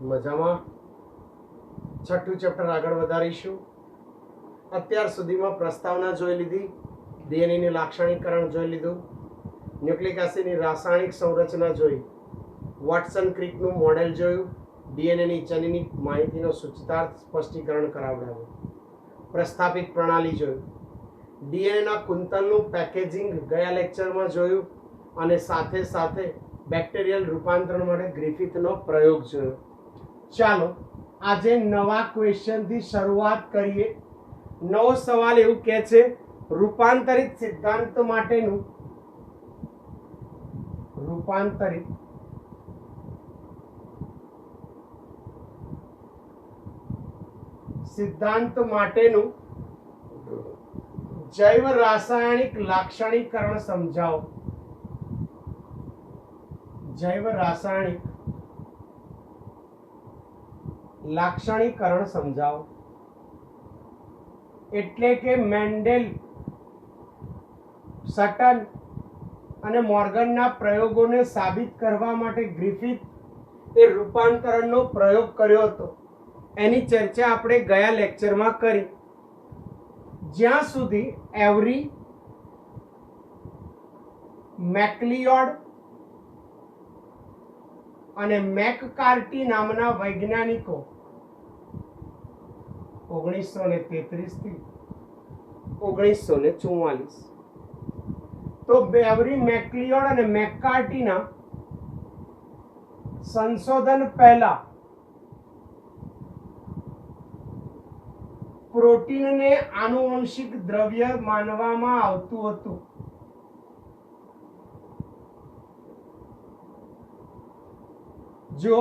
મજામાં. છઠ્ઠું ચેપ્ટર આગળ વધારીશું. અત્યાર સુધીમાં પ્રસ્તાવના જોઈ લીધી, ડીએનએની લાક્ષણિકરણ જોઈ લીધું, ન્યુક્લિક એસિડની રાસાયણિક સંરચના જોઈ, વોટસન ક્રિકનું મોડેલ જોયું, ડીએનએની જનીની માહિતીનો સૂચિતાર્થ સ્પષ્ટીકરણ કરાવડાવ્યું, પ્રસ્થાપિત પ્રણાલી જોયું, ડીએનએના કુંતલનું પેકેજિંગ ગયા લેક્ચરમાં જોયું અને સાથે સાથે બેક્ટેરિયલ રૂપાંતરણ માટે ગ્રિફિથનો પ્રયોગ જોયો. ચાલો આજે નવા ક્વેશ્ચનથી શરૂઆત કરીએ. નવો સવાલ એવું કહે છે, રૂપાંતરિત સિદ્ધાંત માટેનું જૈવ રાસાયણિક લાક્ષણિકરણ સમજાવો. જૈવ રાસાયણિક લાક્ષણિકરણ સમજાવો. એટલે કે મેન્ડેલ, સટન અને મોર્ગનના પ્રયોગોને સાબિત કરવા માટે ગ્રિફિથ એ રૂપાંતરણનો પ્રયોગ કર્યો હતો. એની ચર્ચા આપણે ગયા લેક્ચરમાં કરી. જ્યાં સુધી એવરી, મેકલિયોડ અને મેકકાર્ટી નામના વૈજ્ઞાનિકો 1933 થી 1944 તો એવરી, મેકલિયોડ અને મેકકાર્ટીના સંશોધન પહેલા પ્રોટીનને આનુવંશિક દ્રવ્ય માનવામાં આવતું હતું. જો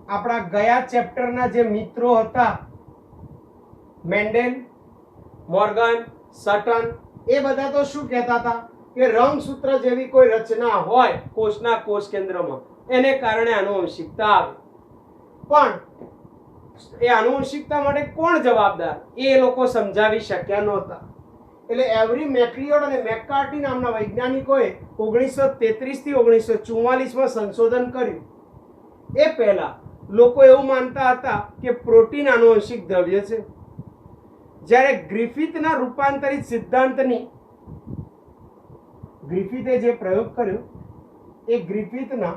આપણા ગયા ચેપ્ટરના જે મિત્રો હતા, મેન્ડેલ, મોર્ગન, સટન, એ બધા તો શું કહેતા હતા કે રંગસૂત્ર જેવી કોઈ રચના હોય કોષના કોષ કેન્દ્રમાં, એને કારણે આનુવંશિકતા આવે. પણ એ આનુવંશિકતા માટે કોણ જવાબદાર એ લોકો સમજાવી શક્યા નહોતા. એટલે એવરી, મેકલિયોડ અને મેકકાર્ટી નામના વૈજ્ઞાનિકોએ 1933 થી 1944 સંશોધન કર્યું. એ પહેલા લોકો એવું માનતા હતા કે પ્રોટીન આનુવંશિક દ્રવ્ય છે. જ્યારે ગ્રિફિથના રૂપાંતરિત સિદ્ધાંતની, ગ્રિફિથે જે પ્રયોગ કર્યો એ ગ્રિફિથના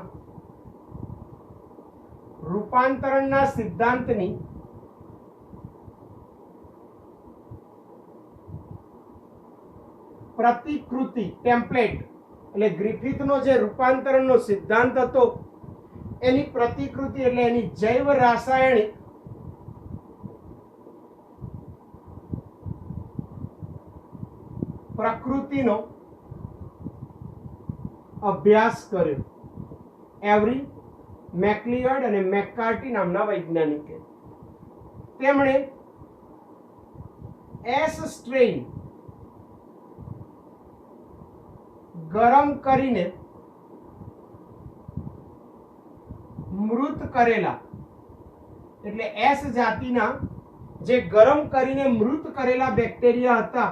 રૂપાંતરણના સિદ્ધાંતની પ્રતિકૃતિ, ટેમ્પલેટ, એટલે ગ્રિફિથનો જે રૂપાંતરણનો સિદ્ધાંત હતો એની પ્રતિકૃતિ એટલે એની જૈવ રાસાયણિક પ્રકૃતિનો અભ્યાસ કર્યો. એવરી, મેકલિયોડ અને મેકકાર્ટી નામના વૈજ્ઞાનિકે તેમણે એસ સ્ટ્રેઇન ગરમ કરીને મૃત કરેલા, એટલે એસ જાતિના જે ગરમ કરીને મૃત કરેલા બેક્ટેરિયા હતા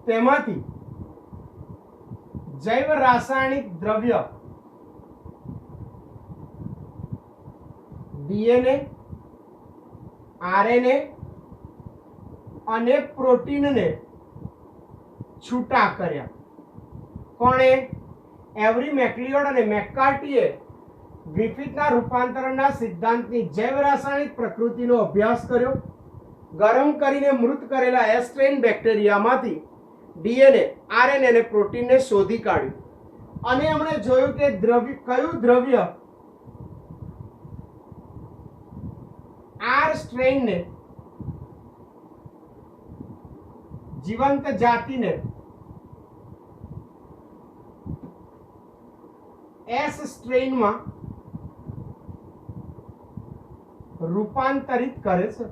તેમાંથી જૈવ રાસાયણિક દ્રવ્ય ડીએનએ, આરએનએ અને પ્રોટીનને છૂટા કર્યા. કોણે? એવરી, મેકલિયોડ અને મેકકાર્ટીએ ગ્રિફિથના રૂપાંતરણના સિદ્ધાંતની જૈવ રાસાયણિક પ્રકૃતિનો અભ્યાસ કર્યો. ગરમ કરીને મૃત કરેલા એસ સ્ટ્રેઇન બેક્ટેરિયામાંથી ડીએનએ, આરએનએ અને પ્રોટીનને શોધી કાઢ્યું. અને એમણે જોયું કે કયું દ્રવ્ય આર સ્ટ્રેઇનને, જીવંત જાતિને એસ સ્ટ્રેઇનમાં રૂપાંતરિત કરે છે.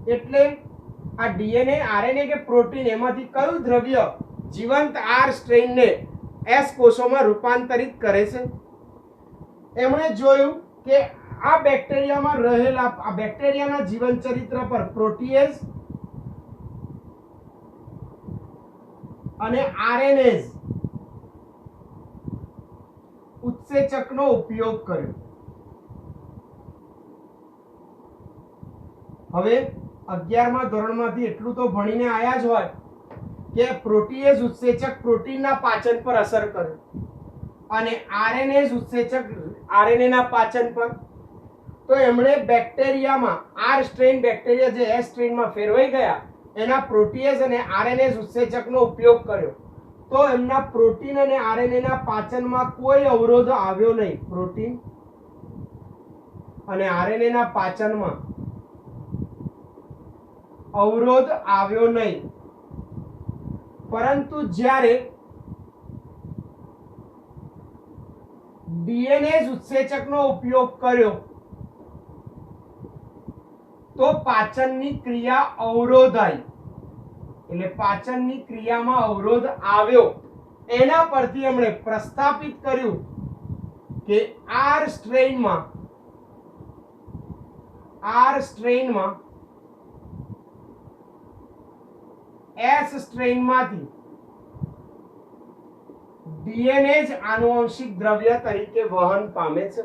એટલે આ ડીએનએ, આરએનએ કે પ્રોટીન એમાંથી કયું દ્રવ્ય જીવંત આર સ્ટ્રેઇનને એસ કોષોમાં રૂપાંતરિત કરે છે? એમણે જોયું કે આ બેક્ટેરિયામાં રહેલા, આ બેક્ટેરિયાના જીવન ચરિત્ર પર પ્રોટીએઝ અને આરએનએઝ ઉત્સેચકનો ઉપયોગ કર્યો. હવે 11મા ધોરણમાંથી એટલું તો ભણીને આયા જ હોય કે પ્રોટીએઝ ઉત્સેચક પ્રોટીનના પાચન પર અસર કરે અને આરએનએઝ ઉત્સેચક આરએનએ ના પાચન પર. તો એમણે બેક્ટેરિયામાં આર સ્ટ્રેન બેક્ટેરિયા જે એસ સ્ટ્રેનમાં ફેરવાઈ ગયા એના પ્રોટીએઝ અને આરએનએઝ ઉત્સેચકનો ઉપયોગ કર્યો. તો એમના પ્રોટીન અને આરએનએ ના પાચનમાં કોઈ અવરોધ આવ્યો નહીં. પ્રોટીન અને આરએનએ ના પાચનમાં અવરોધ આવ્યો નહીં. પરંતુ જ્યારે ડીએનએ ઉત્સેચકનો ઉપયોગ કર્યો તો પાચનની ક્રિયા અવરોધાઈ. એટલે પાચનની ક્રિયામાં અવરોધ આવ્યો. એના પરથી એમણે પ્રસ્થાપિત કર્યું કે આર સ્ટ્રેનમાં એસ સ્ટ્રેનમાંથી ડીએનએ જ આનુવંશિક દ્રવ્ય તરીકે વહન પામે છે.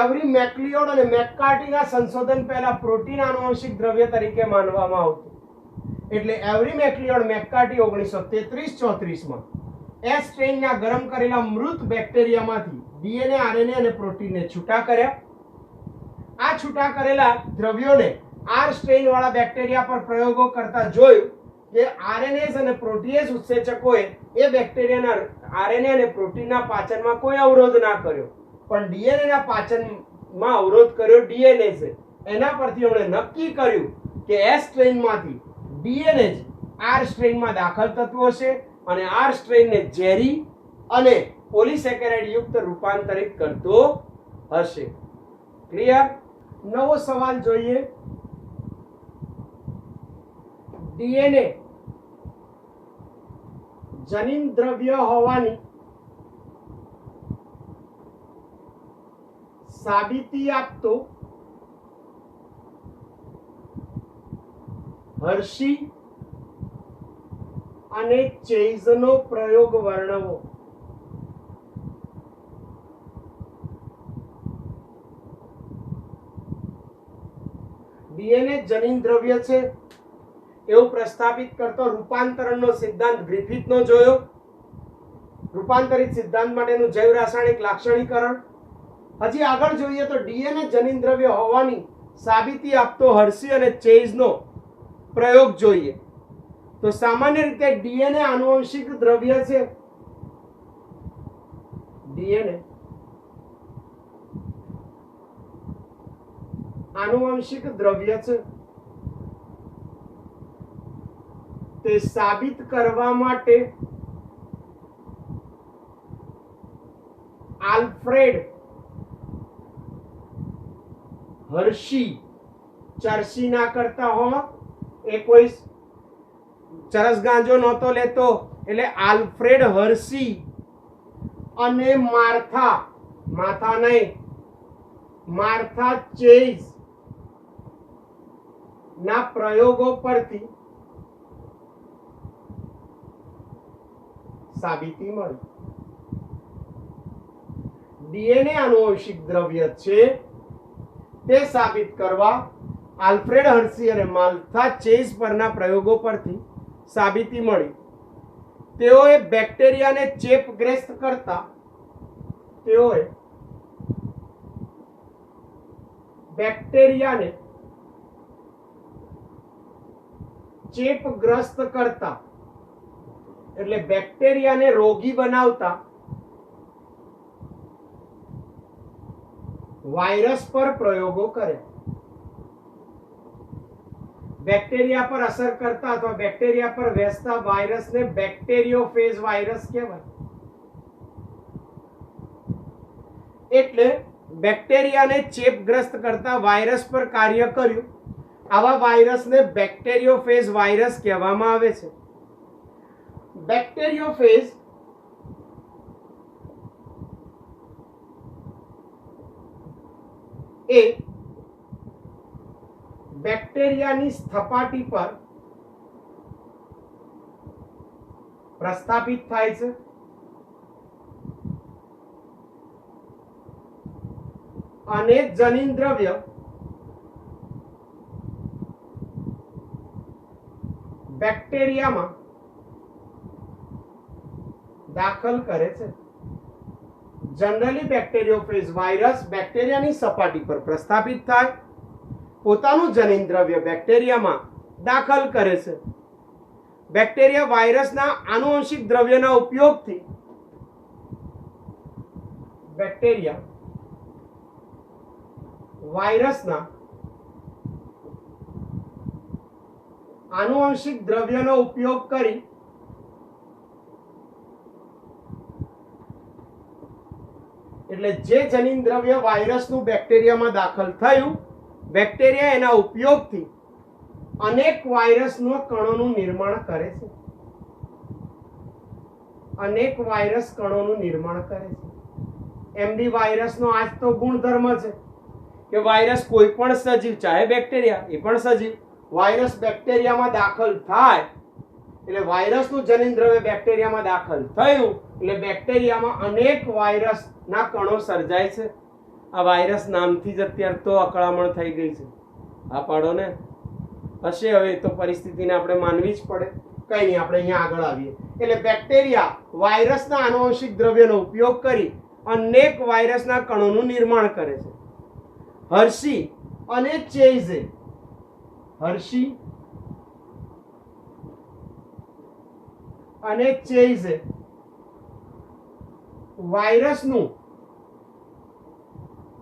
એવરી મેક્લિયોડ અને મેકકાર્ટીના સંશોધન પહેલા પ્રોટીન આનુવંશિક દ્રવ્ય તરીકે માનવામાં આવતું. એટલે એવરી મેક્લિયોડ મેકકાર્ટી 1933-34 માં એસ સ્ટ્રેનના ગરમ કરેલા મૃત બેક્ટેરિયામાંથી ડીએનએ આરએનએ અને પ્રોટીનને છૂટા કર્યા. આ છૂટા કરેલા દ્રવ્યોને આર સ્ટ્રેન વાળા બેક્ટેરિયા પર પ્રયોગો કરતા જોયું કે આરએનએઝ અને પ્રોટીએઝ ઉત્સેચકોએ એ બેક્ટેરિયાના આરએનએ અને પ્રોટીનના પાચનમાં કોઈ અવરોધ ના કર્યો, પણ ડીએનએ ના પાચનમાં અવરોધ કર્યો ડીએનએઝે. એના પરથી એમણે નક્કી કર્યું કે એસ સ્ટ્રેનમાંથી ડીએનએ જ આર સ્ટ્રેનમાં દાખલ થતું હશે અને આર સ્ટ્રેનને ઝેરી અને પોલિસેકેરાઇડ યુક્ત રૂપાંતરિત કરતો હશે. ક્લિયર? નવો સવાલ જોઈએ. ડીએનએ જનીન દ્રવ્ય હોવાની સાબિતી આપતો હર્શી અને ચેઝનો પ્રયોગ વર્ણવો. ડીએનએ જનીન દ્રવ્ય છે એવું પ્રસ્થાપિત કરતો રૂપાંતરણનો સિદ્ધાંત ગ્રિફિથનો જોયો. રૂપાંતરિત સિદ્ધાંત માટેનું જૈવ રાસાયણિક લાક્ષણિકરણ. હજી આગળ જોઈએ તો ડીએનએ જનીન દ્રવ્ય હોવાની સાબિતી આપતો હર્શી અને ચેઝનો પ્રયોગ જોઈએ. તો સામાન્ય રીતે ડીએનએ આનુવંશિક દ્રવ્ય છે. ડીએનએ આનુવંશિક દ્રવ્ય છે. તે સાબિત કરવા માટે આલ્ફ્રેડ હર્શી ચરસી ના કરતા હો, એ કોઈ ચરસ ગાંજો નહોતો લેતો, એટલે આલ્ફ્રેડ હર્શી અને માર્થા ચેઝ ના પ્રયોગો પરથી સાબિતી મળી. ડીએનએ આનુવંશિક દ્રવ્ય છે તે સાબિત કરવા આલ્ફ્રેડ હર્શી અને માર્થા ચેઝ પરના પ્રયોગો પરથી સાબિતી મળી. તેઓએ બેક્ટેરિયાને ચેપગ્રસ્ત કરતા એટલે બેક્ટેરિયાને રોગી બનાવતા વાયરસ પર પ્રયોગો કર્યા. બેક્ટેરિયા પર અસર કરતા અથવા બેક્ટેરિયા પર બેસતા વાયરસને બેક્ટેરિયોફેજ વાયરસ કહેવાય. એટલે બેક્ટેરિયાને ચેપગ્રસ્ત કરતા વાયરસ પર કાર્ય કર્યું. આવા વાયરસને બેક્ટેરિયોફેજ વાયરસ કહેવામાં આવે છે. બેક્ટેરિયોફેજ એ બેક્ટેરિયાની સપાટી પર પ્રસ્થાપિત થાય છે. અને જનીન દ્રવ્ય બેક્ટેરિયામાં દાખલ કરે છે. જનરલી બેક્ટેરિયોફેજ વાયરસ બેક્ટેરિયાની સપાટી પર પ્રસ્થાપિત થાય, પોતાનું જનીન દ્રવ્ય બેક્ટેરિયામાં દાખલ કરે છે. બેક્ટેરિયા વાયરસના આનુવંશિક દ્રવ્યના ઉપયોગથી બેક્ટેરિયા વાયરસના આનુવંશિક દ્રવ્યનો ઉપયોગ કરી એટલે જે જનીન દ્રવ્ય વાયરસનું બેક્ટેરિયામાં દાખલ થયું, બેક્ટેરિયા એના ઉપયોગથી અનેક વાયરસના કણોનું નિર્માણ કરે છે. અનેક વાયરસ કણોનું નિર્માણ કરે છે. એમબી વાયરસનો આજ તો ગુણધર્મ છે કે વાયરસ કોઈ પણ સજીવ, ચાહે બેક્ટેરિયા એ પણ સજીવ, વાયરસ બેક્ટેરિયામાં દાખલ થાય એટલે વાયરસનું જનીન દ્રવ્ય બેક્ટેરિયામાં દાખલ થયું એટલે બેક્ટેરિયામાં અનેક વાયરસના કણો સર્જાય છે. આ વાયરસ નામથી જ અત્યારે તો અકળામણ થઈ ગઈ છે. આ પાડો ને હશે, હવે તો પરિસ્થિતિને આપણે માનવી જ પડે. કઈ નહીં, આપણે અહીંયા આગળ આવીએ. એટલે બેક્ટેરિયા વાયરસના આનુવંશિક દ્રવ્યનો ઉપયોગ કરી અનેક વાયરસના કણોનું નિર્માણ કરે છે. હર્શી અને ચેઝે વાયરસનું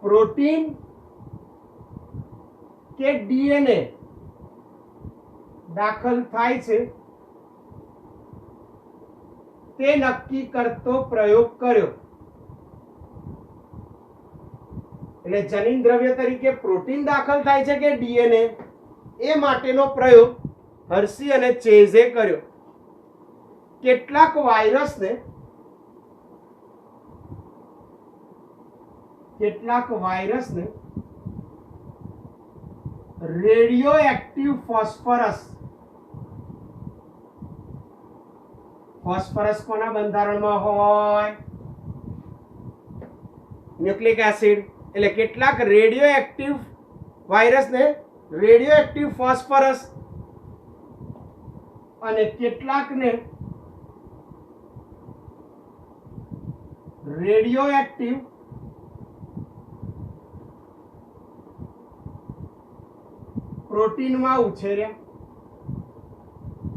પ્રોટીન કે ડીએનએ દાખલ થાય છે તે નક્કી કરતો પ્રયોગ કર્યો. એટલે જનીન દ્રવ્ય તરીકે પ્રોટીન દાખલ થાય છે કે ડીએનએ, એ માટેનો પ્રયોગ હર્શી અને ચેઝે કર્યો. કેટલાક વાયરસને રેડિયો એક્ટિવ ફોસ્ફરસ કોના બંધારણમાં હોય? Nucleic acid. એટલે કેટલાક રેડિયો એક્ટિવ વાયરસને રેડિયો એક્ટિવ ફોસ્ફરસ અને કેટલાકને રેડિયો એક્ટિવ પ્રોટીનમાં ઉછેર્યા,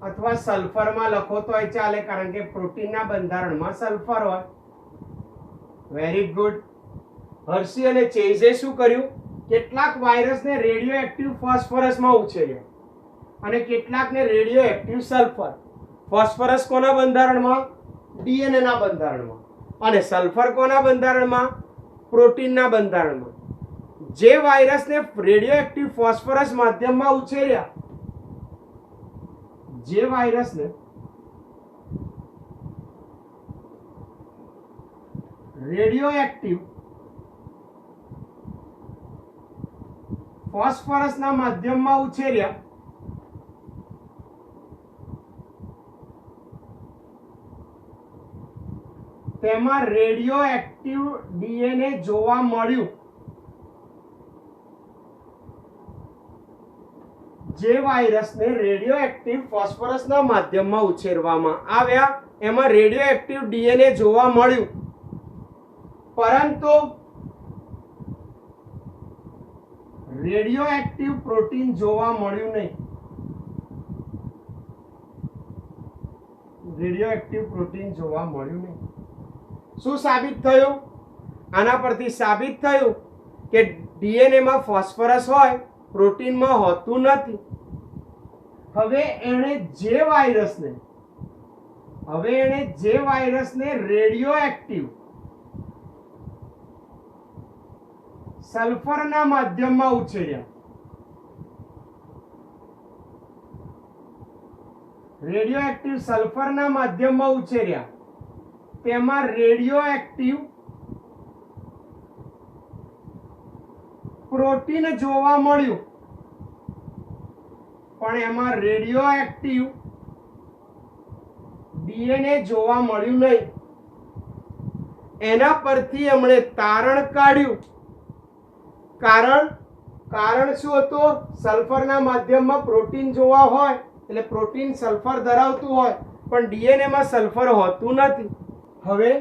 અથવા સલ્ફરમાં લખો તોય ચાલે કારણ કે પ્રોટીનના બંધારણમાં સલ્ફર હોય. Very good. હર્શી અને ચેઝે શું કર્યું? કેટલાક વાયરસને રેડિયો એક્ટિવ ફોસ્ફરસમાં ઉછેર્યા અને કેટલાકને રેડિયો એક્ટિવ સલ્ફર. ફોસ્ફરસ કોના બંધારણમાં? ડીએનએ ના બંધારણમાં. અને સલ્ફર કોના બંધારણમાં? પ્રોટીનના બંધારણમાં. જે વાયરસને રેડિયો એક્ટિવ ફોસ્ફરસ માધ્યમમાં ઉછેર્યા, જે વાયરસને રેડિયો એક્ટિવ ફોસ્ફરસના માધ્યમમાં ઉછેર્યા, તેમાં રેડિયો એક્ટિવ ડીએનએ જોવા મળ્યું. જે વાયરસને રેડિયો એક્ટિવ ફોસ્ફરસના માધ્યમમાં ઉછેરવામાં આવ્યા એમાં રેડિયો એક્ટિવ ડીએનએ જોવા મળ્યું, પરંતુ રેડિયો એક્ટિવ પ્રોટીન જોવા મળ્યું નહીં. રેડિયો એક્ટિવ પ્રોટીન જોવા મળ્યું નહીં. શું સાબિત થયું? આના પરથી સાબિત થયું કે ડીએનએ માં ફોસ્ફરસ હોય, પ્રોટીનમાં હોતું નથી. હવે એણે જે વાયરસને રેડિયો એક્ટિવ સલ્ફરના માધ્યમમાં ઉછેર્યા, રેડિયો એક્ટિવ સલ્ફરના માધ્યમમાં ઉછેર્યા, તેમાં રેડિયો એક્ટિવ પ્રોટીન જોવા મળ્યું, પણ એમાં રેડિયો એક્ટિવ ડીએનએ જોવા મળ્યું નહીં. એના પરથી એમણે તારણ કાઢ્યું. કારણ શું હતું? સલ્ફરના માધ્યમમાં પ્રોટીન જોવા હોય એટલે પ્રોટીન સલ્ફર ધરાવતું હોય, પણ ડીએનએ માં સલ્ફર હોતું નથી. હવે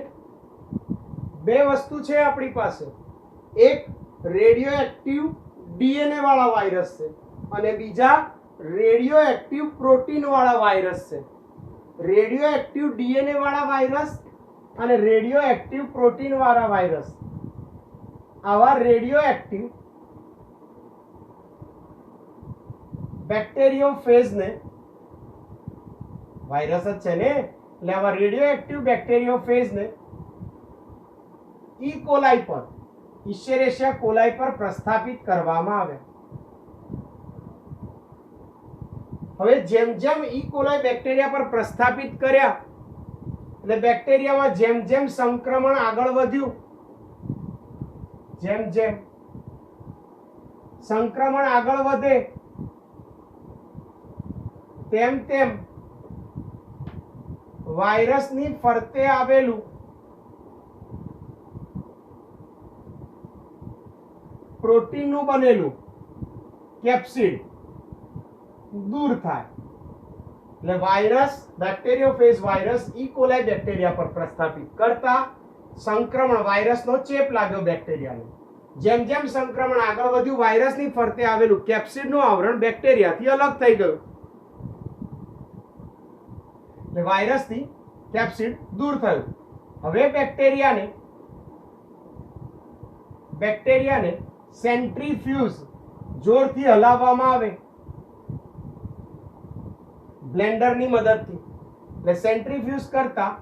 બે વસ્તુ છે આપણી પાસે. એક રેડિયો એક્ટિવ ડીએનએ વાળા વાયરસ છે અને બીજા રેડિયો એક્ટિવ પ્રોટીન વાળા વાયરસ છે. રેડિયો એક્ટિવ ડીએનએ વાળા વાયરસ અને રેડિયો એક્ટિવ પ્રોટીન વાળા વાયરસ. આવા રેડિયો એક્ટિવ બેક્ટેરિયોફેજ ને વાયરસ જ છે ને, એટલે આવા રેડિયો એક્ટિવ બેક્ટેરિયોફેજ ને ઈ કોલાઈ પર, ઇશેરેશિયા કોલાઈ પર પ્રસ્થાપિત કરવામાં આવે. હવે જેમ જેમ ઈ કોલાઈ બેક્ટેરિયા પર પ્રસ્થાપિત કર્યા એટલે બેક્ટેરિયામાં જેમ જેમ સંક્રમણ આગળ વધ્યું, જેમ જેમ સંક્રમણ આગળ વધે તેમ તેમ વાયરસની ફરતે આવેલું પ્રોટીનનું બનેલું કેપ્સિડ દૂર થાય. એટલે વાયરસ બેક્ટેરિયોફેજ વાયરસ ઈ કોલાઈ બેક્ટેરિયા પર પ્રસ્થાપિત કરતા સંક્રમણ, વાયરસનો ચેપ લાગ્યો બેક્ટેરિયાને. જેમ જેમ સંક્રમણ આગળ વધ્યું વાયરસની ફરતે આવેલું કેપ્સિડનું આવરણ બેક્ટેરિયાથી અલગ થઈ ગયું. એટલે વાયરસથી કેપ્સિડ દૂર થયું. હવે બેક્ટેરિયાને સેન્ટ્રીફ્યુઝ જોરથી હલાવવામાં આવે બ્લેન્ડરની મદદથી. એટલે સેન્ટ્રીફ્યુઝ કરતા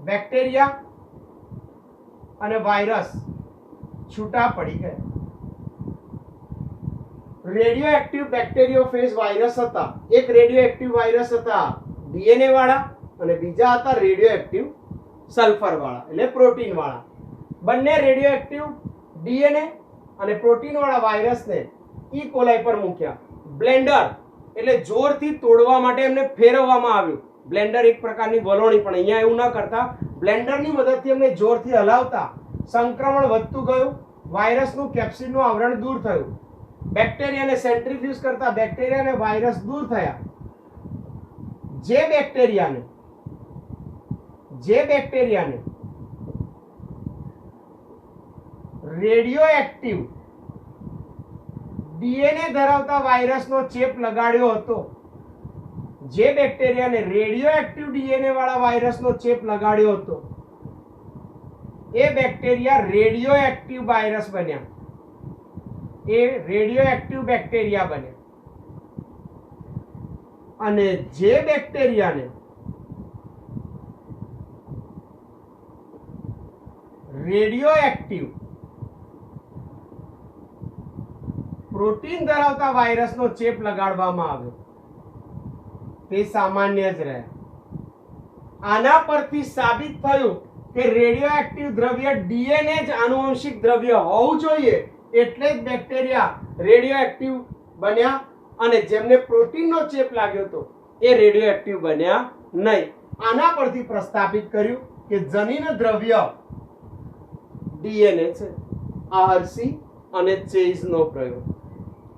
બેક્ટેરિયા અને વાયરસ છૂટા પડી ગયા. રેડિયો એક્ટિવ બેક્ટેરિયોફેજ વાયરસ હતા. એક રેડિયો એક્ટિવ વાયરસ હતા ડીએનએ વાળા અને બીજા હતા રેડિયો એક્ટિવ સલ્ફર વાળા એટલે પ્રોટીન વાળા. બંને રેડિયો એક્ટિવ ડીએનએ અને પ્રોટીન વાળા વાયરસને ઈ કોલાઈ પર મૂક્યા. બ્લેન્ડર એટલે જોરથી તોડવા માટે એમને ફેરવવામાં આવ્યું. બ્લેન્ડર એક પ્રકારની વલોણી, પણ અહીંયા એવું ન કરતા, બ્લેન્ડરની મદદથી એમને જોરથી હલાવતા સંક્રમણ વધતું ગયું. વાયરસનું કેપ્સિડનું આવરણ દૂર થયું. બેક્ટેરિયાને સેન્ટ્રીફ્યુઝ કરતા બેક્ટેરિયા અને વાયરસ દૂર થયા. જે બેક્ટેરિયાને રેડિયો એક્ટિવ ડીએનએ ધરાવતા વાયરસનો ચેપ લગાડ્યો હતો, જે બેક્ટેરિયાને રેડિયો એક્ટિવ ડીએનએ વાળા વાયરસનો ચેપ લગાડ્યો હતો એ બેક્ટેરિયા રેડિયો એક્ટિવ વાયરસ બન્યા. એ રેડિયો એક્ટિવ બેક્ટેરિયા બન્યા. અને જે બેક્ટેરિયાને રેડિયો એક્ટિવ પ્રોટીન ધરાવતા વાયરસનો ચેપ લગાડવામાં આવ્યો તે સામાન્ય જ રહ્યા. આના પરથી સાબિત થયું કે રેડિયો એક્ટિવ દ્રવ્ય ડીએનએ જ આનુવંશિક દ્રવ્ય હોવું જોઈએ, એટલે જ બેક્ટેરિયા રેડિયો એક્ટિવ બન્યા અને જેમને પ્રોટીનનો ચેપ લાગ્યો હતો એ રેડિયો એક્ટિવ બન્યા નહીં. આના પરથી પ્રસ્થાપિત કર્યું કે જનીન દ્રવ્ય ડીએનએ છે. આ હર્શી અને ચેઝનો પ્રયોગ.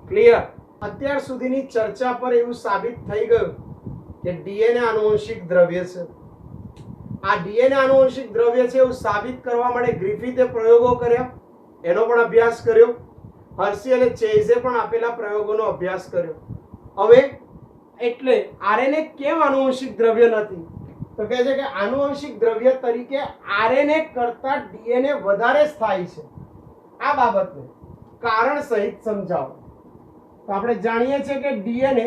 ક્લિયર? અત્યાર સુધીની ચર્ચા પર એવું સાબિત થઈ ગયું કે ડીએનએ આનુવંશિક દ્રવ્ય છે. આ ડીએનએ આનુવંશિક દ્રવ્ય છે એવું સાબિત કરવા માટે ગ્રિફિથે પ્રયોગો કર્યા, એનો પણ અભ્યાસ કર્યો. હર્શી અને ચેઝે પણ આપેલા પ્રયોગોનો અભ્યાસ કર્યો. હવે એટલે આરએનએ કેમ આનુવંશિક દ્રવ્ય નથી? તો કહે છે કે આનુવંશિક દ્રવ્ય તરીકે આરએનએ કરતા ડીએનએ વધારે સ્થાયી છે. આ બાબતને કારણ સહિત સમજાવો. તો આપણે જાણીએ છીએ કે ડીએનએ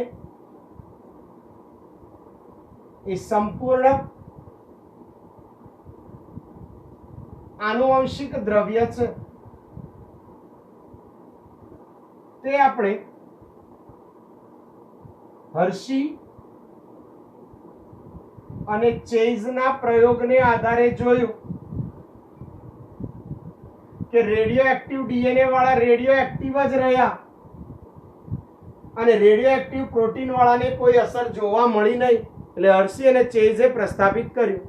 એ સંપૂર્ણ આનુવંશિક દ્રવ્ય છે. તે આપણે હર્શી અને ચેઝના પ્રયોગને આધારે જોયું કે રેડિયો એક્ટિવ ડીએનએ વાળા રેડિયો એક્ટિવ જ રહ્યા અને રેડિયો એક્ટિવ પ્રોટીન વાળાને કોઈ અસર જોવા મળી નહીં. એટલે હર્શી અને ચેઝે પ્રસ્થાપિત કર્યું.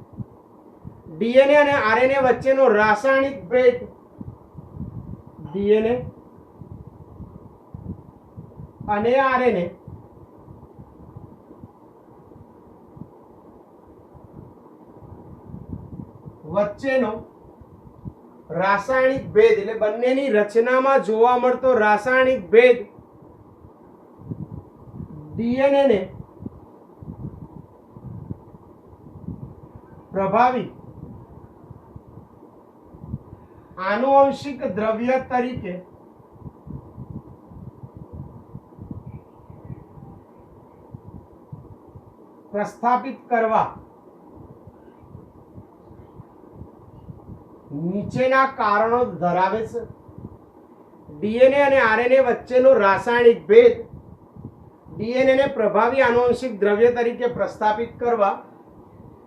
ડીએનએ અને આરએનએ વચ્ચેનો રાસાયણિક ભેદ, ડીએનએ અને આરએનએ વચ્ચેનો રાસાયણિક ભેદ એટલે બંનેની રચનામાં જોવા મળતો રાસાયણિક ભેદ ડીએનએ ને પ્રભાવિત આનુવંશિક દ્રવ્ય તરીકે પ્રસ્થાપિત કરવા નીચેના કારણો ધરાવે છે. ડીએનએ અને આરએનએ વચ્ચેનો રાસાયણિક ભેદ ડીએનએ ને પ્રભાવી આનુવંશિક દ્રવ્ય તરીકે પ્રસ્થાપિત કરવા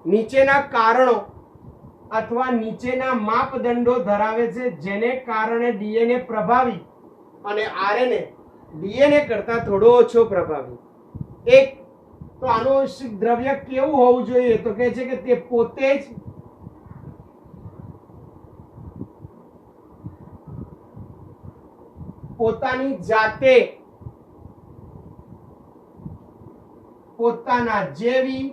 નીચેના કારણો અથવા નીચેના માપદંડો ધરાવે છે, જેને કારણે ડીએનએ પ્રભાવી અને આરએનએ ડીએનએ કરતા થોડો ઓછો પ્રભાવી. એક તો આનુવંશિક દ્રવ્ય કેવું હોવું જોઈએ, તો કહે છે કે તે પોતે જ પોતાની જાતે પોતાના જેવી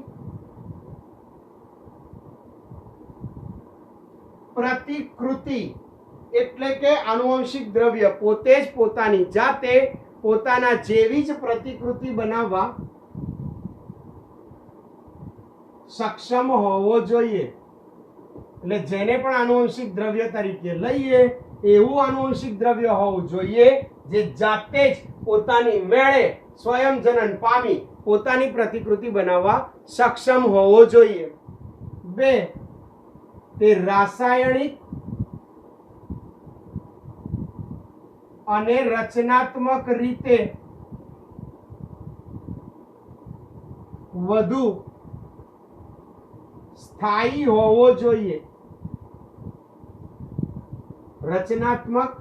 પ્રતિકૃતિ એટલે કે આનુવંશિક દ્રવ્ય પોતે જ પોતાની જાતે પોતાના જેવી જ પ્રતિકૃતિ બનાવવા સક્ષમ હોવો જોઈએ. એટલે જેને પણ આનુવંશિક દ્રવ્ય તરીકે લઈએ એવું આનુવંશિક દ્રવ્ય હોવું જોઈએ જે જાતે જ પોતાની મેળે સ્વયં જનન પામી પોતાની પ્રતિકૃતિ બનાવવા સક્ષમ હોવો જોઈએ. 2 તે રાસાયણિક અને રચનાત્મક રીતે વધુ સ્થાયી હોવો જોઈએ. રચનાત્મક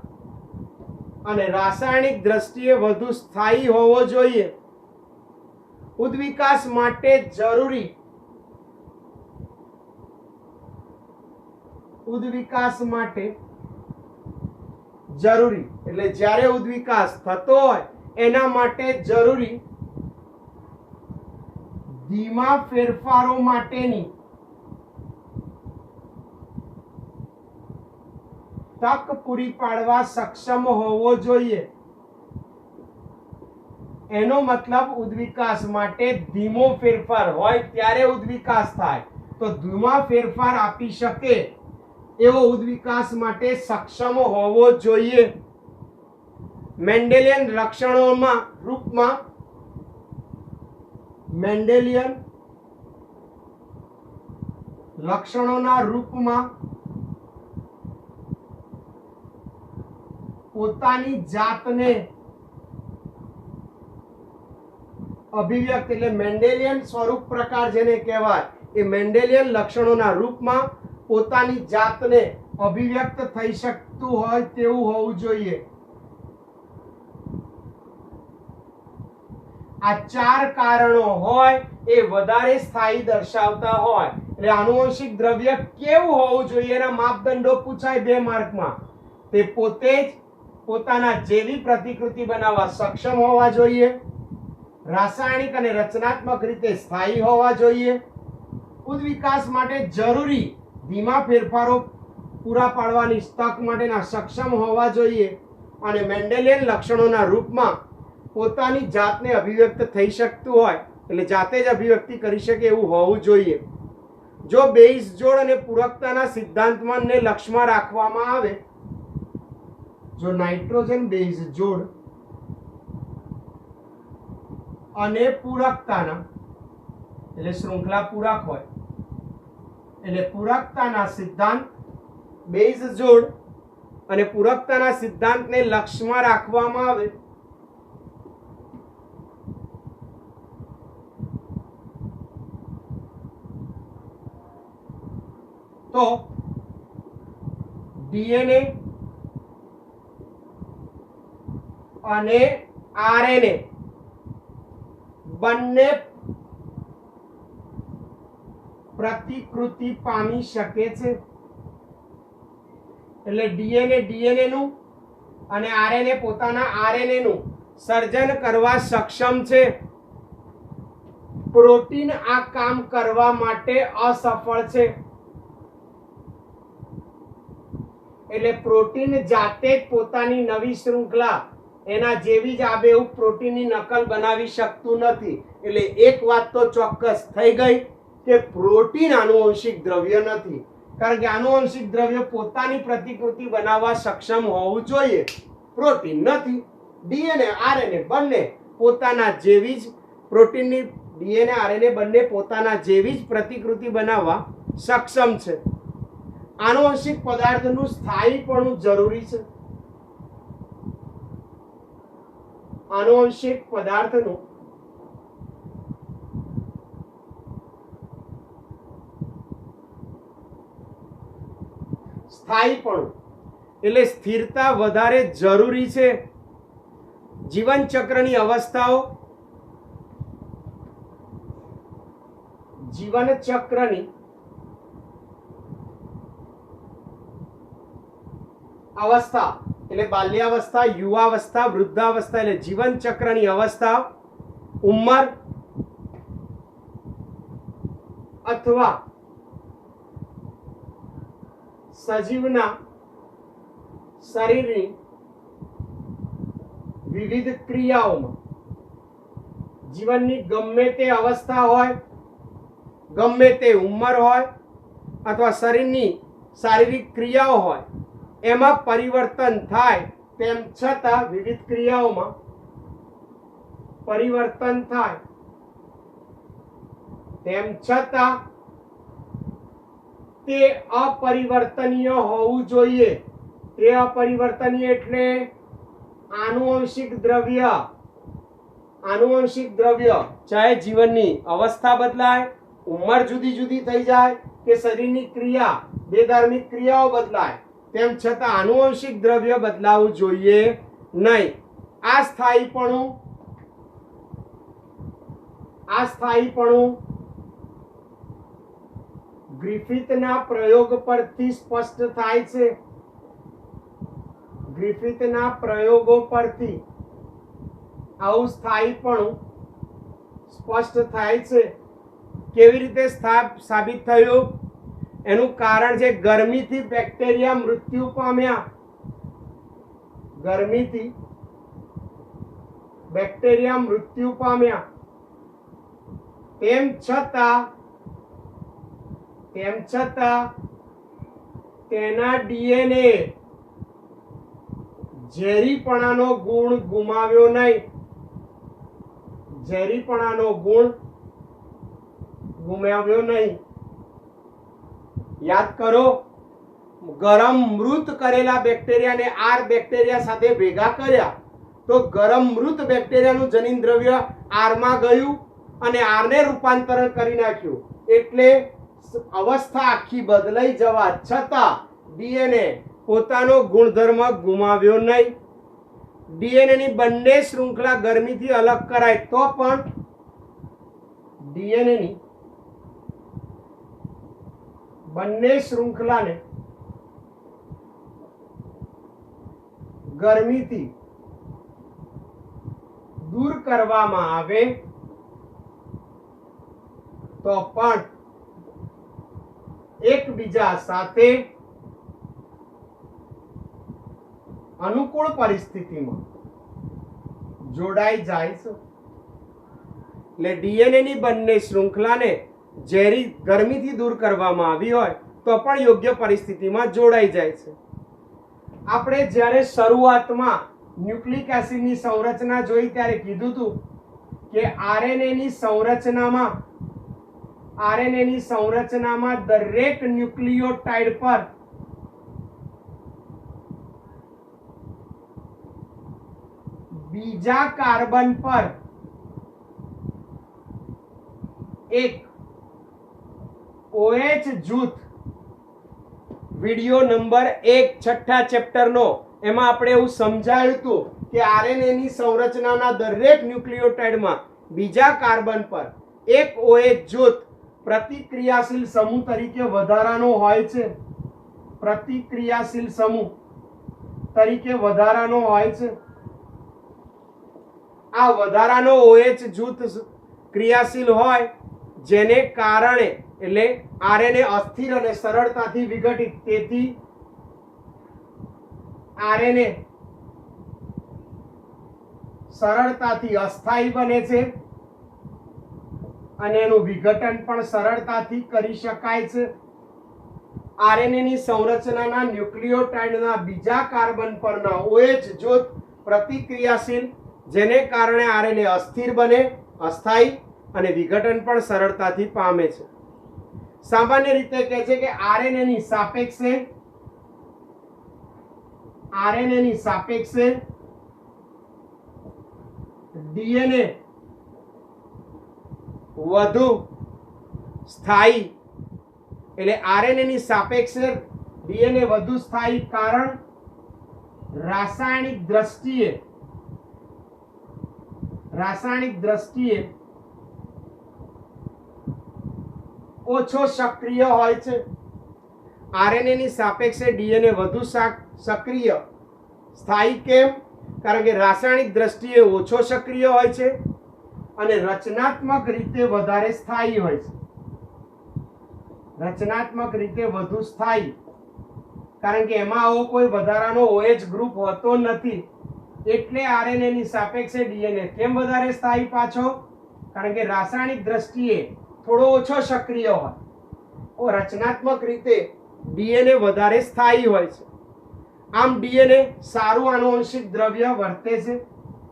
અને રાસાયણિક દ્રષ્ટિએ વધુ સ્થાયી હોવો જોઈએ. ઉદ્વિકાસ માટે જરૂરી એટલે જ્યારે ઉદ્વિકાસ થતો હોય એના માટે જરૂરી ધીમા ફેરફારો માટેની તક પૂરી પાડવા સક્ષમ હોવો જોઈએ. એનો મતલબ ઉદ્વિકાસ માટે ધીમો ફેરફાર હોય ત્યારે ઉદ્વિકાસ થાય, તો ધીમા ફેરફાર આપી શકે એવો ઉદ્વિકાસ માટે સક્ષમ હોવો જોઈએ. મેન્ડેલિયન લક્ષણોના રૂપમાં પોતાની જાતને અભિવ્યક્ત એટલે મેન્ડેલિયન સ્વરૂપ પ્રકાર જેને કહેવાય એ મેન્ડેલિયન લક્ષણોના રૂપમાં પોતાની જાતને અભિવ્યક્ત થઈ શકતું હોય તેવું હોવું જોઈએ. આ 4 કારણો હોય એ વધારે સ્થાયી દર્શાવતા હોય એટલે આનુવંશિક દ્રવ્ય કેવું હોવું જોઈએ એના માપદંડો પૂછાય 2 માર્કમાં. તે પોતે જ પોતાના જેવી પ્રતિકૃતિ બનાવવા સક્ષમ હોવા જોઈએ, રાસાયણિક અને રચનાત્મક રીતે સ્થાયી હોવા જોઈએ, ઉદ્વિકાસ માટે જરૂરી ધીમા ફેરફારો પૂરા પાડવાની તક માટેના સક્ષમ હોવા જોઈએ અને મેન્ડેલિયન લક્ષણોના રૂપમાં પોતાની જાતને અભિવ્યક્ત થઈ શકતું હોય એટલે જાતે જ અભિવ્યક્તિ કરી શકે એવું હોવું જોઈએ. જો બેઝ જોડ અને પૂરકતાના સિદ્ધાંતને લક્ષમાં રાખવામાં આવે, જો નાઇટ્રોજન બેઝ જોડ અને પૂરકતાના એટલે શૃંખલા પૂરક હોય એટલે પૂરકતાના સિદ્ધાંત બેઝ જોડ અને પૂરકતાના સિદ્ધાંતને લક્ષમાં રાખવામાં આવે તો ડીએનએ અને આરએનએ બંને પ્રતિકૃતિ પામી શકે છે. એટલે ડીએનએ નું અને આરએનએ પોતાના આરએનએ નું સર્જન કરવા સક્ષમ છે. પ્રોટીન આ કામ કરવા માટે અસફળ છે. એટલે પ્રોટીન જાતે જ પોતાની નવી શૃંખલા એના જેવી જ આબેહૂબ પ્રોટીનની નકલ બનાવી શકતું નથી. એટલે એક વાત તો ચોક્કસ થઈ ગઈ કે પ્રોટીન આનુવંશિક દ્રવ્ય નથી, કારણ કે આનુવંશિક દ્રવ્ય પોતાની પ્રતિકૃતિ બનાવવા સક્ષમ હોવું જોઈએ. પ્રોટીન નથી. ડીએનએ આરએનએ બંને પોતાના જેવી જ પ્રોટીનની ડીએનએ આરએનએ બંને પોતાના જેવી જ પ્રતિકૃતિ બનાવવા સક્ષમ છે. આનુવંશિક પદાર્થનું સ્થાયીપણું જરૂરી છે. આનુવંશિક પદાર્થનું સ્થાયીપણું એટલે સ્થિરતા વધારે જરૂરી છે. જીવન ચક્રની અવસ્થાઓ જીવન ચક્રની અવસ્થા એટલે બાલ્યાવસ્થા, યુવાવસ્થા, વૃદ્ધાવસ્થા એટલે જીવન ચક્રની અવસ્થા ઉંમર અથવા સજીવના શરીરની વિવિધ ક્રિયાઓમાં જીવનની ગમે તે અવસ્થા હોય, ગમે તે ઉંમર હોય અથવા શરીરની શારીરિક ક્રિયાઓ હોય, એમાં પરિવર્તન થાય તેમ છતાં વિવિધ ક્રિયાઓમાં પરિવર્તન થાય તેમ છતાં તે અપરિવર્તનીય હોવું જોઈએ. તે અપરિવર્તનીય એટલે આનુવંશિક દ્રવ્ય. આનુવંશિક દ્રવ્ય ચાહે જીવનની અવસ્થા બદલાય, ઉંમર જુદી જુદી થઈ જાય કે શરીરની ક્રિયા, દેહધાર્મિક ક્રિયાઓ બદલાય, તેમ છતાં આનુવંશિક દ્રવ્ય બદલાવું જોઈએ નહીં. આ સ્થાયીપણું ગ્રિફિથના પ્રયોગ પરથી સ્પષ્ટ થાય છે. ગ્રિફિથના પ્રયોગો પરથી આવું સ્થાયીપણું સ્પષ્ટ થાય છે. કેવી રીતે સાબિત થયું? એનું કારણ છે ગરમીથી બેક્ટેરિયા મૃત્યુ પામ્યા. ગરમીથી બેક્ટેરિયા મૃત્યુ પામ્યા, તેમ છતાં તેના ડીએનએ ઝેરીપણાનો ગુણ ગુમાવ્યો નહીં. ઝેરીપણાનો ગુણ ગુમાવ્યો નહીં. યાદ કરો, ગરમ મૃત કરેલા બેક્ટેરિયાને આર બેક્ટેરિયા સાથે ભેગા કર્યા તો ગરમ મૃત બેક્ટેરિયાનું જનીન દ્રવ્ય આરમાં ગયું અને આરને રૂપાંતરણ કરી નાખ્યું. એટલે અવસ્થા આખી બદલાઈ જવા છતાં ડીએનએ પોતાનો ગુણધર્મ ગુમાવ્યો નહીં. ડીએનએ ની બંને શૃંખલા ગરમીથી અલગ કરાય તો પણ ડીએનએ ની બંને શૃંખલાને ગરમીથી દૂર કરવામાં આવે તો પણ એકબીજા સાથે અનુકૂળ પરિસ્થિતિમાં જોડાઈ જાય છે. એટલે ડીએનએ ની બંને શૃંખલાને ઝેરી ગરમીથી દૂર કરવામાં આવી હોય તો પણ યોગ્ય પરિસ્થિતિમાં જોડાઈ જાય છે. આપણે જ્યારે શરૂઆતમાં ન્યુક્લિક એસિડની સંરચના જોઈ ત્યારે કીધું હતું કે આરએનએ ની સંરચનામાં દરેક ન્યુક્લિયોટાઇડ પર બીજા કાર્બન પર એક OH જૂથ, વિડિયો નંબર 1 છઠ્ઠા ચેપ્ટરનો, એમાં આપણે એવું સમજાયું હતું કે આરએનએ ની સંરચનાના દરેક ન્યુક્લિયોટાઇડમાં બીજા કાર્બન પર એક OH જૂથ પ્રતિક્રિયાશીલ સમૂહ તરીકે વધારાનો હોય છે. પ્રતિક્રિયાશીલ સમૂહ તરીકે વધારાનો હોય છે. આ વધારાનો OH જૂથ ક્રિયાશીલ હોય જેને કારણે એટલે આરએનએ અસ્થિર અને સરળતાથી વિઘટિત, તેથી આરએનએ સરળતાથી અસ્થાયી બને છે અને એનું વિઘટન પણ સરળતાથી કરી શકાય છે. આરએનએ ની સંરચનાના ન્યુક્લિયોટાઇડના બીજા કાર્બન પરના OH જૂથ પ્રતિક્રિયાશીલ જેને કારણે આરએનએ અસ્થિર બને, અસ્થાયી અને વિઘટન પણ સરળતાથી પામે છે. સામાન્ય રીતે કહે છે કે આરએનએ ની સાપેક્ષે ડીએનએ વધુ સ્થાયી, એટલે આરએનએ ની સાપેક્ષે ડીએનએ વધુ સ્થાયી, કારણ રાસાયણિક દ્રષ્ટિએ ઓછો સક્રિય હોય છે. આરએનએ ની સાપેક્ષે ડીએનએ વધુ સક્રિય સ્થાયી કેમ? કારણ કે રાસાયણિક દ્રષ્ટિએ ઓછો સક્રિય હોય છે અને રચનાત્મક રીતે વધારે સ્થાયી હોય છે. રચનાત્મક રીતે વધુ સ્થાયી, કારણ કે એમાં આવો કોઈ વધારાનો OH ગ્રુપ હોતો નથી. એટલે આરએનએ ની સાપેક્ષે ડીએનએ કેમ વધારે સ્થાયી પાછો? કારણ કે રાસાયણિક દ્રષ્ટિએ થોડો ઓછો સક્રિય હોય, રચનાત્મક રીતે ડીએનએ વધારે સ્થાયી હોય છે. આમ ડીએનએ સારું આનુવંશિક દ્રવ્ય વર્તે છે.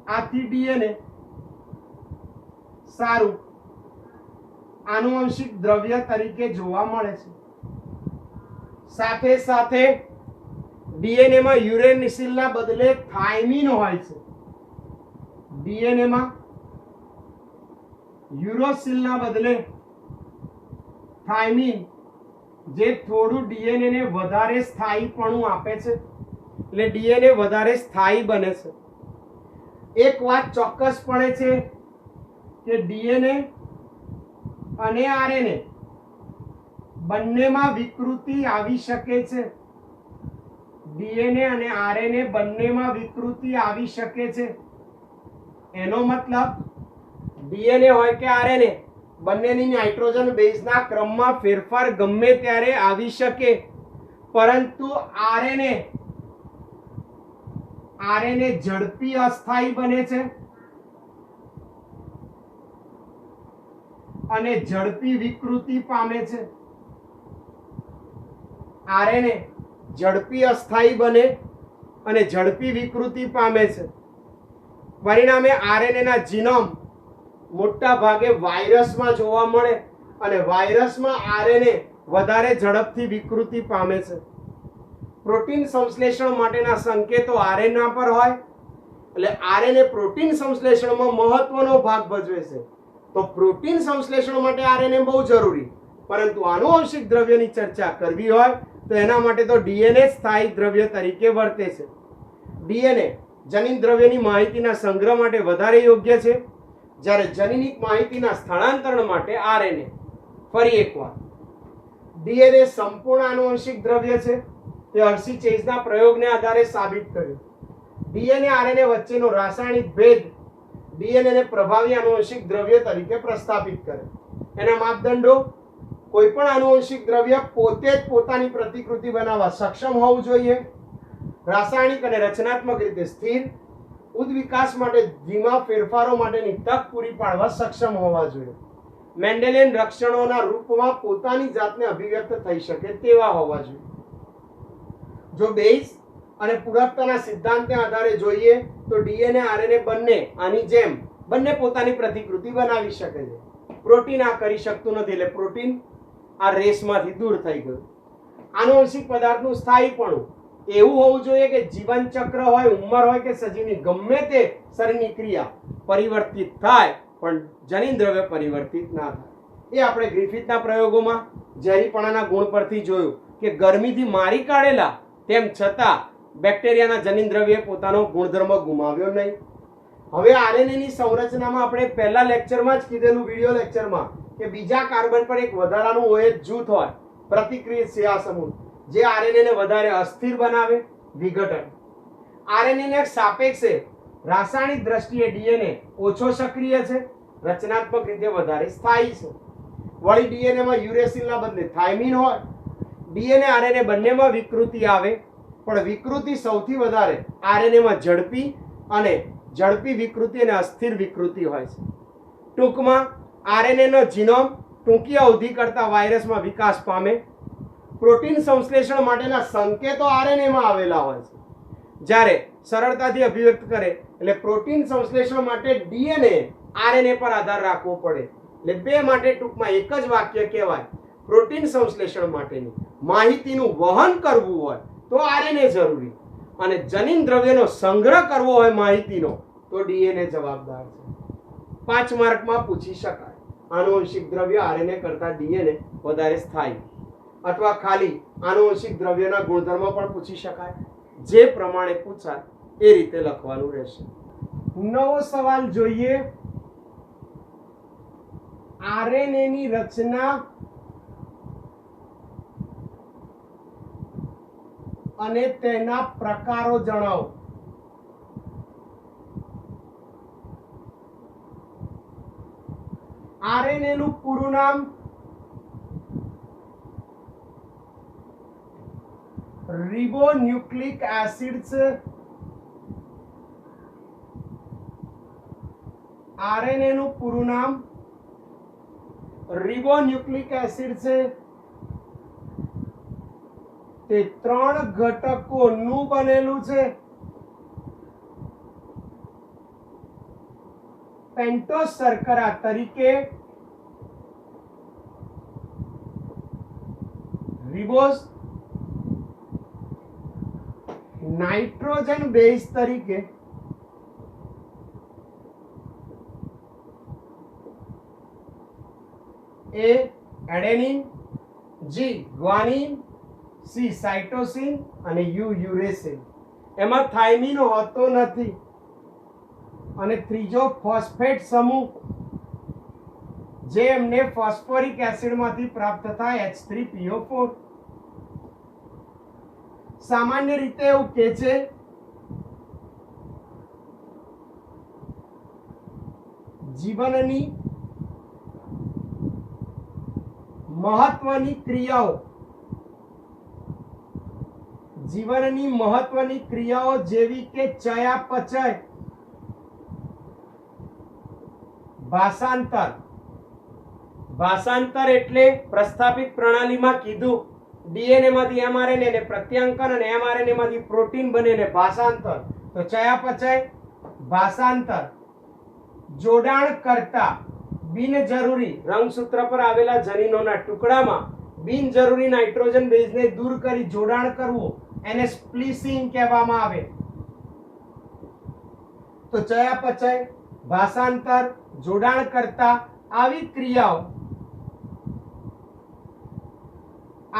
આથી ડીએનએ સારું આનુવંશિક દ્રવ્ય તરીકે જોવા મળે છે. સાથે સાથે ડીએનએ માં યુરેસિલના બદલે થાઇમિન હોય છે. ડીએનએ માં યુરોસિલના બદલે થાઇમિન, જે થોડું ડીએનએ ને વધારે સ્થાયીપણું આપે છે, એટલે ડીએનએ વધારે સ્થાયી બને છે. એક વાત ચોક્કસપણે છે કે ડીએનએ અને આરએનએ બંનેમાં વિકૃતિ આવી શકે છે. ડીએનએ અને આરએનએ બંનેમાં વિકૃતિ આવી શકે છે. એનો મતલબ ડીએનએ હોય કે આરએનએ, બંનેની નાઇટ્રોજન બેઝના ક્રમમાં ફેરફાર ગમે ત્યારે આવી શકે, પરંતુ આરએનએ ઝડપી અસ્થાયી બને છે અને ઝડપી વિકૃતિ પામે છે. આરએનએ ઝડપી અસ્થાયી બને અને ઝડપી વિકૃતિ પામે છે. પરિણામે આરએનએ ના જીનોમ મોટા ભાગે વાયરસમાં જોવા મળે અને વાયરસમાં આરએનએ વધારે ઝડપથી વિકૃતિ પામે છે. પ્રોટીન સંશ્લેષણ માટેના સંકેતો આરએનએ પર હોય, એટલે આરએનએ પ્રોટીન સંશ્લેષણમાં મહત્વનો ભાગ ભજવે છે. તો પ્રોટીન સંશ્લેષણ માટે આરએનએ બહુ જરૂરી, પરંતુ આનુવંશિક દ્રવ્યની ચર્ચા કરવી હોય તો એના માટે તો ડીએનએ સ્થાયી દ્રવ્ય તરીકે વર્તે છે. ડીએનએ જનીન દ્રવ્યની માહિતીના સંગ્રહ માટે વધારે યોગ્ય છે, જ્યારે જનીનિક માહિતીના સ્થળાંતરણ માટે આરએનએ. ફરી એકવાર, ડીએનએ સંપૂર્ણ આનુવંશિક દ્રવ્ય છે. તે હર્શી ચેઝના પ્રયોગને આધારે સાબિત કર્યું. ડીએનએ આરએનએ વચ્ચેનો રાસાયણિક ભેદ ડીએનએ ને પ્રભાવી આનુવંશિક દ્રવ્ય તરીકે પ્રસ્થાપિત કરે. એના માપદંડો: કોઈ પણ આનુવંશિક દ્રવ્ય પોતે જ પોતાની પ્રતિકૃતિ બનાવવા સક્ષમ હોવું જોઈએ, રાસાયણિક અને રચનાત્મક રીતે સ્થિર, ઉદ્વિકાસ માટે ધીમા ફેરફારો માટેની તક પૂરી પાડવા સક્ષમ હોવા જોઈએ, મેન્ડેલિયન લક્ષણોના રૂપમાં પોતાની જાતને અભિવ્યક્ત થઈ શકે તેવા હોવા જોઈએ. જો બેઝ અને પૂરકતાના સિદ્ધાંતના આધારે જોઈએ તો ડીએનએ આરએનએ બંને આની જેમ બંને પોતાની પ્રતિકૃતિ બનાવી શકે છે. પ્રોટીન આ કરી શકતું નથી, એટલે પ્રોટીન આ રેસમાંથી દૂર થઈ ગયું. આનુવંશિક પદાર્થનું સ્થાયીપણું એવું હોવું જોઈએ કે જીવન ચક્ર હોય, ઉંમર હોય કે સજીવની ગમે તે શરીરની ક્રિયા પરિવર્તિત થાય, પણ જનીન દ્રવ્ય પરિવર્તિત ના થાય. એ આપણે ગ્રિફિથના પ્રયોગોમાં ઝેરીપણાના ગુણ પરથી જોયું કે ગરમીથી મારી કાઢેલા તેમ છતાં બેક્ટેરિયાના જનીન દ્રવ્યે પોતાનો ગુણધર્મ ગુમાવ્યો નહીં. હવે આરએનએ ની સંરચનામાં આપણે પહેલા લેક્ચરમાં જ કીધેલું, વિડિયો લેક્ચરમાં, કે બીજા કાર્બન પર એક વધારાનું OH જૂથ હોય, પ્રતિક્રિયાશીલ સમૂહ, જે આરએનએ ને વધારે અસ્થિર બનાવે, વિઘટન. આરએનએ ને સાપેક્ષે રાસાયણિક દ્રષ્ટિએ ડીએનએ ઓછો સક્રિય છે, રચનાત્મક રીતે વધારે સ્થાયી છે. વળી ડીએનએ માં યુરેસિલ ના બદલે થાઇમિન હોય. ડીએનએ આરએનએ બંનેમાં વિકૃતિ આવે, પણ વિકૃતિ સૌથી વધારે આરએનએ માં ઝડપી અને ઝડપી વિકૃતિ અને અસ્થિર વિકૃતિ હોય છે. ટૂંકમાં આરએનએ નો જીનોમ ટૂંકી અવધિ કરતા વાયરસમાં વિકાસ પામે. પ્રોટીન સંશ્લેષણ માટેના સંકેતો આરએનએ માં આવેલા હોય છે, જ્યારે સરળતાથી અભિવ્યક્ત કરે એટલે પ્રોટીન સંશ્લેષણ માટે ડીએનએ આરએનએ પર આધાર રાખવો પડે. એટલે બે માટે ટૂંકમાં એક જ વાક્ય કહેવાય, પ્રોટીન સંશ્લેષણ માટેની માહિતીનું વહન કરવું હોય તો આરએનએ જરૂરી, અને જનીન દ્રવ્યનો સંગ્રહ કરવો હોય માહિતીનો તો ડીએનએ જવાબદાર છે. 5 માર્કમાં પૂછી શકાય, આનુવંશિક દ્રવ્ય આરએનએ કરતા ડીએનએ વધારે સ્થાયી, અથવા ખાલી આનુવંશિક દ્રવ્યના ગુણધર્મો પણ પૂછી શકાય. જે પ્રમાણે પૂછાય એ રીતે લખવાનું રહેશે. નવો સવાલ જોઈએ. આરએનએ ની રચના અને તેના પ્રકારો જણાવો. આરએનએ નું પૂરું નામ રિબોન્યુક્લિક એસિડ છે. આરએનએ નું પૂરું નામ રિબોન્યુક્લિક એસિડ છે. તે 3 ઘટકોનું બનેલું છે. પેન્ટોસ શર્કરા તરીકે, રિબોઝ નાઇટ્રોજન બેઝ તરીકે, એ એડેનિન, જી ગ્વાનિન, સી સાઇટોસિન અને યુ યુરેસિલ. એમાં થાઇમિન હોતો નથી. અને ત્રીજો ફોસ્ફેટ સમૂહ, જે એમને ફોસ્ફોરિક એસિડમાંથી પ્રાપ્ત થાય H3PO4. સામાન્ય રીતે એવું કહે છે જીવનની મહત્વની ક્રિયાઓ, જેવી કે ચયાપચય, ભાષાંતર. ભાષાંતર એટલે પ્રસ્થાપિત પ્રણાલીમાં કીધું, ડીએનએ માંથી એમઆરએનએ ને પ્રત્યાંકન અને એમઆરએનએ માંથી પ્રોટીન બને ને ભાષાંતર. તો ચયાપચય, ભાષાંતર. જોડાણ કરતા બિનજરૂરી રંગસૂત્ર પર આવેલા જનીનોના ટુકડામાં બિનજરૂરી નાઇટ્રોજન બેઝને દૂર કરી જોડાણ કરવું, એને સ્પ્લિસિંગ કહેવામાં આવે. તો ચયાપચય, ભાષાંતર, જોડાણ કરતા આવી ક્રિયાઓ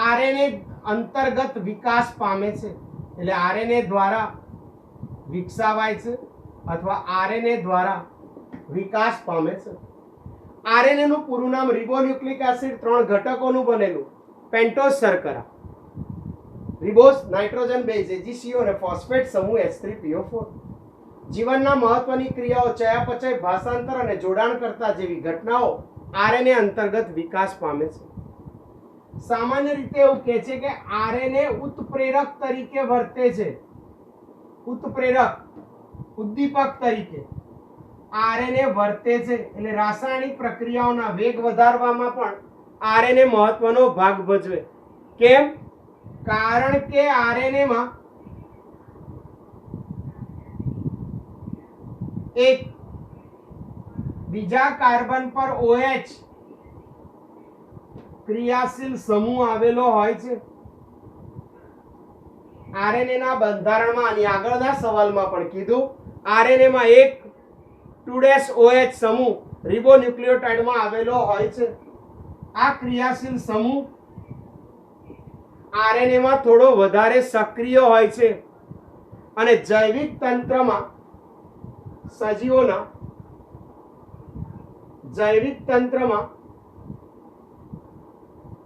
આરએનએ અંતર્ગત વિકાસ પામે છે. એટલે આરએનએ દ્વારા વિકસાવાય છે અથવા આરએનએ દ્વારા વિકાસ પામે છે. આરએનએ નું પૂરું નામ રિબોન્યુક્લિક એસિડ, 3 ઘટકોનું બનેલું, પેન્ટોસ શર્કરા, રિબોઝ નાઇટ્રોજન બેઝ AgCO અને ફોસ્ફેટ સમૂહ H3PO4. જીવનના મહત્વની ક્રિયાઓ ચયાપચય, ભાષાંતર અને જોડાણ કરતા જેવી ઘટનાઓ આરએનએ અંતર્ગત વિકાસ પામે છે. સામાન્ય રીતે એવું કહે છે કે આરએનએ ઉત્પ્રેરક તરીકે વર્તે છે. ઉત્પ્રેરક, ઉદ્દીપક તરીકે આરએનએ વર્તે છે. એટલે રાસાયણિક પ્રક્રિયાઓના વેગ વધારવામાં પણ આરએનએ મહત્વનો ભાગ ભજવે. કેમ? કારણ કે આરએનએ માં એક બીજા કાર્બન પર OH ક્રિયાશીલ સમૂહ આવેલો હોય છે. આરએનએ ના બંધારણમાં અને આગળના સવાલમાં પણ કીધું, આરએનએ માં એક 2' OH સમૂહ રિબોન્યુક્લિયોટાઇડમાં આવેલો હોય છે. આ ક્રિયાશીલ સમૂહ આરએનએ માં થોડો વધારે સક્રિય હોય છે અને જૈવિક તંત્રમાં સજીવોના જૈવિક તંત્રમાં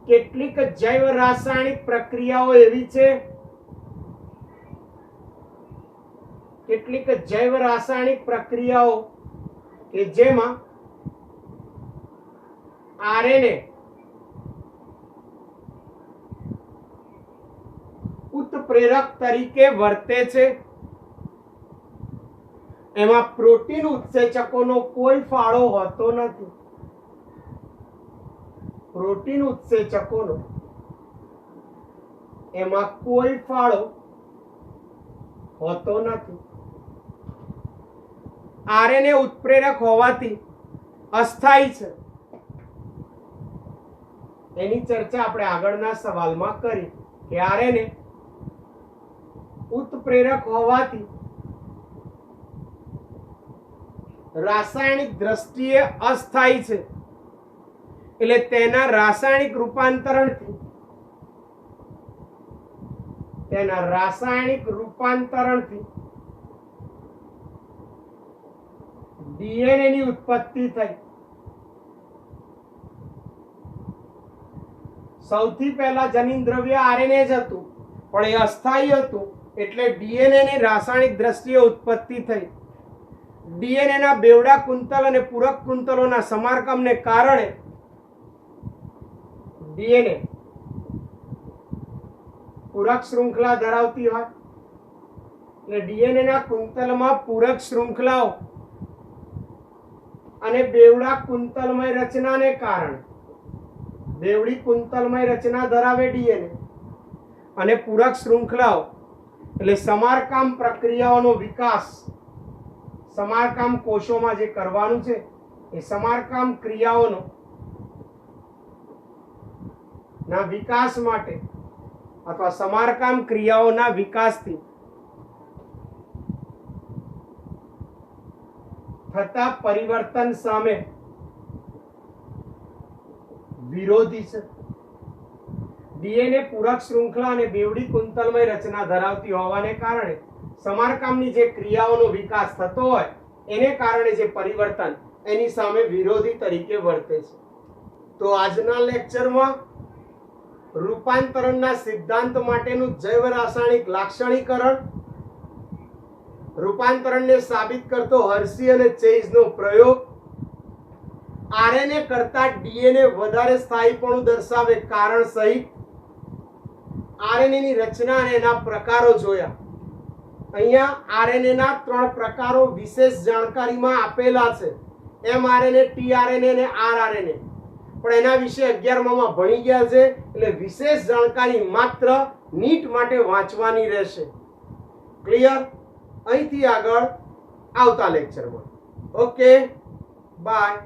કેટલીક જૈવ રાસાયણિક પ્રક્રિયાઓ એવી છે, કેટલીક જૈવ રાસાયણિક પ્રક્રિયાઓ કે જેમાં આરએનએ ઉત્પ્રેરક તરીકે વર્તે છે. એમાં પ્રોટીન ઉત્સેચકોનો કોઈ ફાળો હોતો નથી. પ્રોટીન ઉત્સેચકોનો એમાં કોઈ ફાળો હોતો નથી. આરએનએ ઉત્પ્રેરક હોવાથી અસ્થાયી છે. એની ચર્ચા આપણે આગળના સવાલમાં કરી કે આરએનએ ઉત્પ્રેરક હોવાથી રાસાયણિક દ્રષ્ટિએ અસ્થાયી છે. એટલે તેના રાસાયણિક રૂપાંતરણથી ડીએનએ ની ઉત્પત્તિ થઈ. સૌથી પહેલા જનીન દ્રવ્ય આરએનએ જ હતું, પણ એ અસ્થાયી હતું એટલે ડીએનએ ની રાસાયણિક દ્રષ્ટિએ ઉત્પત્તિ થઈ. ડીએનએ ના બેવડા કુંતલ અને પૂરક કુંતલોના સમારકામને કારણે ડીએનએ પૂરક શૃંખલા ધરાવતી હોય એટલે ડીએનએ ના કુંતલમાં પૂરક શૃંખલાઓ અને બેવડા કુંતલમય રચનાને કારણે બેવડી કુંતલમય રચના ધરાવે ડીએનએ અને પૂરક શૃંખલાઓ એટલે સમારકામ પ્રક્રિયાઓનો વિકાસ, સમારકામ કોષોમાં જે કરવાનું છે એ સમારકામ ક્રિયાઓનો ના વિકાસ માટે અથવા સમારકામ ક્રિયાઓના વિકાસથી થતા પરિવર્તન સામે વિરોધી છે. ડીએનએ પૂરક શૃંખલા અને બેવડી કુંતલમય રચના ધરાવતી હોવાને કારણે સમારકામની જે ક્રિયાઓનો વિકાસ થતો હોય એને કારણે જે પરિવર્તન એની સામે વિરોધી તરીકે વર્તે છે. તો આજના લેક્ચરમાં રૂપાંતરણના સિદ્ધાંત માટેનું જૈવ રાસાયણિક લાક્ષણિકરણ, રૂપાંતરણને સાબિત કરતો હર્શી અને ચેઝનો પ્રયોગ, આરએનએ કરતા ડીએનએ વધારે સ્થાયીપણું દર્શાવે કારણ સહિત આરએનએ ની રચના અને એના પ્રકારો જોયા. અહીંયા આરએનએ ના 3 પ્રકારો વિશેષ જાણકારીમાં આપેલા છે, એમઆરએનએ, ટીઆરએનએ અને આરઆરએનએ. પણ એના વિશે 11માં ભણી ગયા છે એટલે વિશેષ જાણકારી માત્ર નીટ માટે વાંચવાની રહેશે. ક્લિયર? અહીંથી આગળ આવતા લેક્ચરમાં. Okay, by.